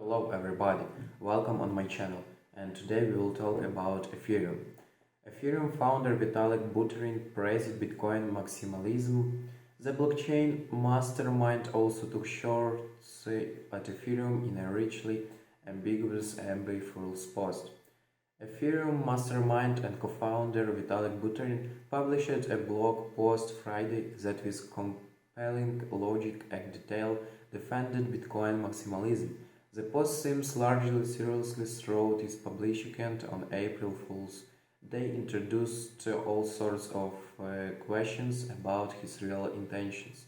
Hello everybody, welcome on my channel, and today we will talk about Ethereum. Ethereum founder Vitalik Buterin praised Bitcoin maximalism. The blockchain mastermind also took shots at Ethereum in a richly ambiguous and ambiguous post. Ethereum mastermind and co-founder Vitalik Buterin published a blog post Friday that with compelling logic and detail defended Bitcoin maximalism. The post seems largely seriously through its publicant on April Fool's Day introduced all sorts of questions about his real intentions.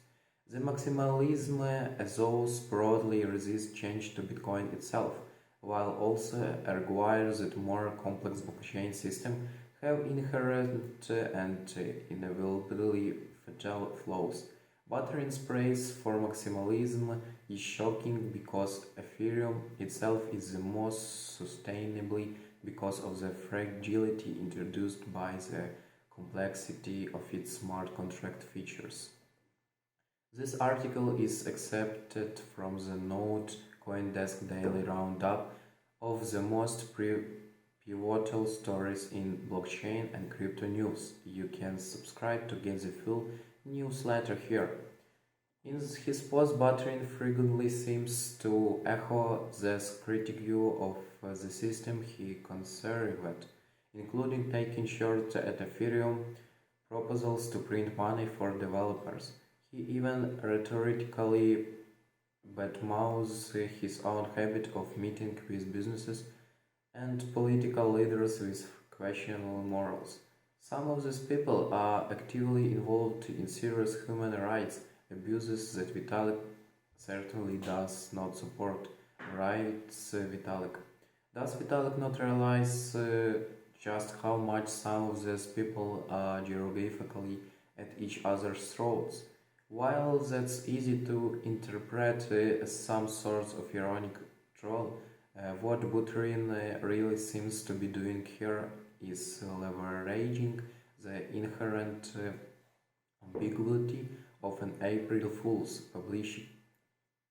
The maximalism thus broadly resists change to Bitcoin itself, while also argues that more complex blockchain systems have inherent and inevitably fatal flaws. Buterin's praise for maximalism is shocking because Ethereum itself is the most sustainably because of the fragility introduced by the complexity of its smart contract features. This article is accepted from the Node CoinDesk Daily Roundup of the most pivotal stories in blockchain and crypto news. You can subscribe to get the full newsletter here. In his post, Buterin frequently seems to echo the critique view of the system he conserved, including taking shots at Ethereum proposals to print money for developers. He even rhetorically badmouths his own habit of meeting with businesses and political leaders with questionable morals. Some of these people are actively involved in serious human rights abuses that Vitalik certainly does not support, writes Vitalik. Does Vitalik not realize just how much some of these people are geographically at each other's throats? While that's easy to interpret as some sort of ironic troll, what Buterin really seems to be doing here is leveraging the inherent ambiguity of an April Fool's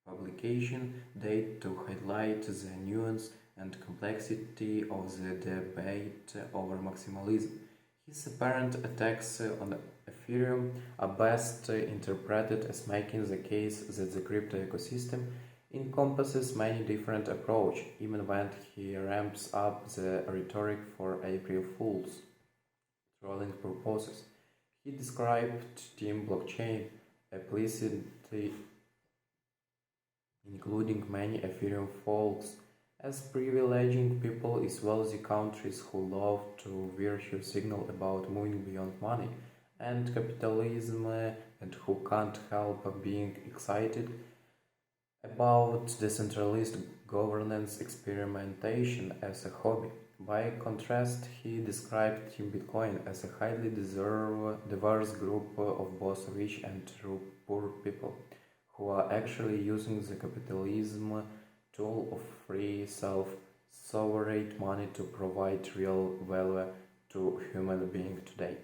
publication date to highlight the nuance and complexity of the debate over maximalism. His apparent attacks on Ethereum are best interpreted as making the case that the crypto ecosystem encompasses many different approaches, even when he ramps up the rhetoric for April Fools trolling purposes. He described Team Blockchain implicitly, including many Ethereum folks, as privileging people in wealthy countries who love to virtue signal about moving beyond money and capitalism and who can't help being excited about decentralized governance experimentation as a hobby. By contrast, he described Team Bitcoin as a highly diverse group of both rich and poor people who are actually using the capitalism tool of free self-sovereign money to provide real value to human beings today.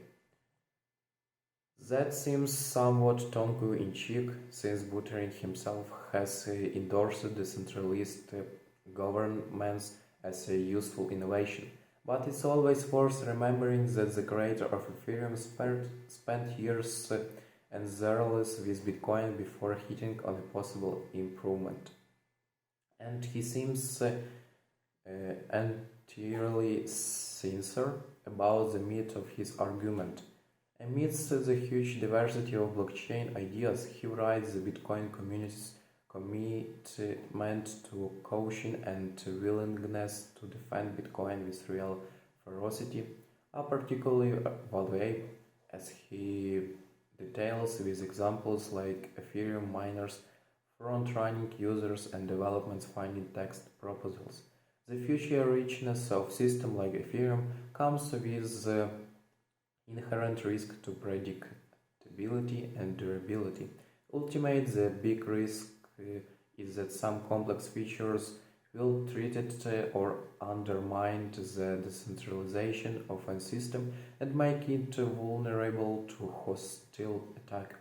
That seems somewhat tongue-in-cheek, since Buterin himself has endorsed decentralized governments as a useful innovation. But it's always worth remembering that the creator of Ethereum spent years enthralled with Bitcoin before hitting on a possible improvement. And he seems entirely sincere about the meat of his argument. Amidst the huge diversity of blockchain ideas, he writes the Bitcoin community's commitment to caution and willingness to defend Bitcoin with real ferocity are particularly valuable, as he details with examples like Ethereum miners front-running users and developments finding text proposals. The future richness of systems like Ethereum comes with the inherent risk to predictability and durability. Ultimately, the big risk is that some complex features will threaten or undermine the decentralization of a system and make it vulnerable to hostile attack.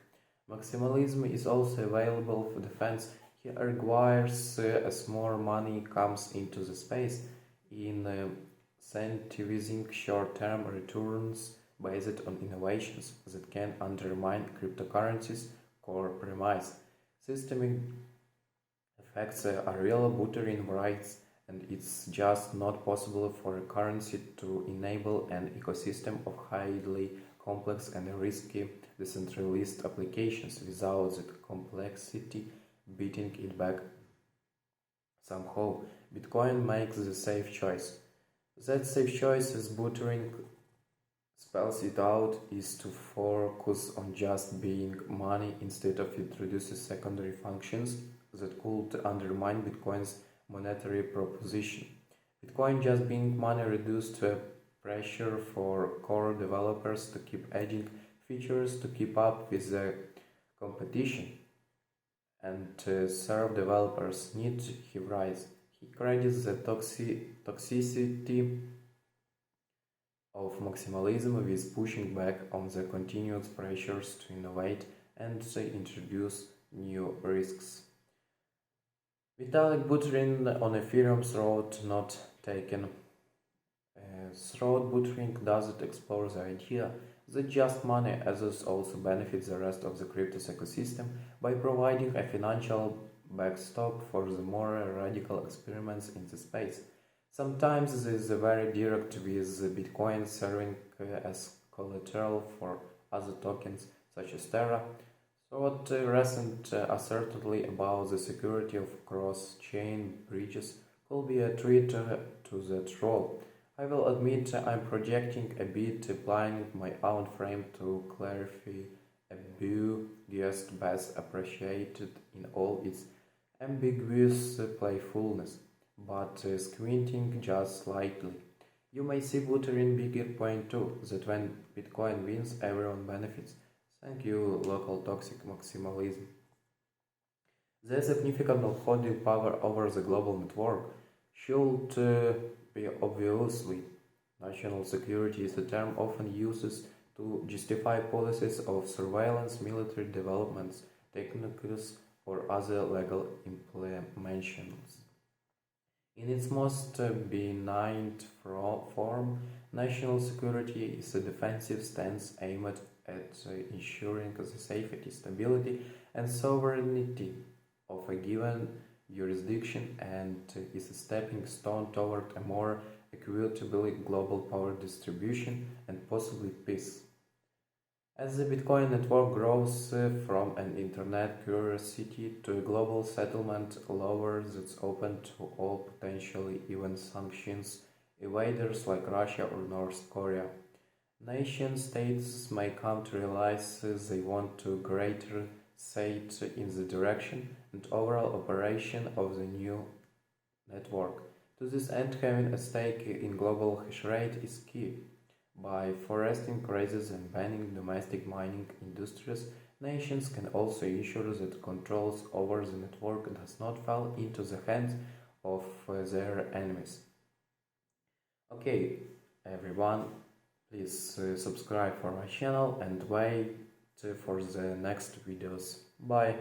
Maximalism is also available for defense. requires as more money comes into the space in incentivizing short-term returns based on innovations that can undermine cryptocurrencies' core premise. Systemic effects are real. Buterin writes, and it's just not possible for a currency to enable an ecosystem of highly complex and risky decentralized applications without that complexity beating it back. Somehow, Bitcoin makes the safe choice. That safe choice, as Buterin spells it out, is to focus on just being money instead of introducing secondary functions that could undermine Bitcoin's monetary proposition. Bitcoin just being money reduced pressure for core developers to keep adding features to keep up with the competition and serve developers' needs, he writes. He credits the toxicity of maximalism with pushing back on the continuous pressures to innovate and introduce new risks. Vitalik Buterin on Ethereum's road not taken. Throughout Buterin doesn't explore the idea that just money assets also benefits the rest of the crypto ecosystem by providing a financial backstop for the more radical experiments in the space. Sometimes this is very direct, with Bitcoin serving as collateral for other tokens such as Terra. Thought recent uncertainty about the security of cross-chain bridges could be a threat to that role. I will admit I'm projecting a bit, applying my own frame to clarify ambiguous best appreciated in all its ambiguous playfulness, but squinting just slightly. You may see Buterin bigger point too, that when Bitcoin wins, everyone benefits. Thank you, local toxic maximalism. The significant holding power over the global network should be obviously. National security is a term often used to justify policies of surveillance, military developments, techniques, or other legal implementations. In its most benign form, national security is a defensive stance aimed at ensuring the safety, stability, and sovereignty of a given jurisdiction and is a stepping stone toward a more equitable global power distribution and possibly peace. As the Bitcoin network grows from an internet curiosity to a global settlement layer that's open to all potentially even sanctions evaders like Russia or North Korea, nation states may come to realize they want to greater say in the direction and overall operation of the new network. To this end, having a stake in global hash rate is key. By foresting rather than banning domestic mining industries, nations can also ensure that controls over the network does not fall into the hands of their enemies. Okay, everyone, please subscribe for my channel and wait for the next videos. Bye!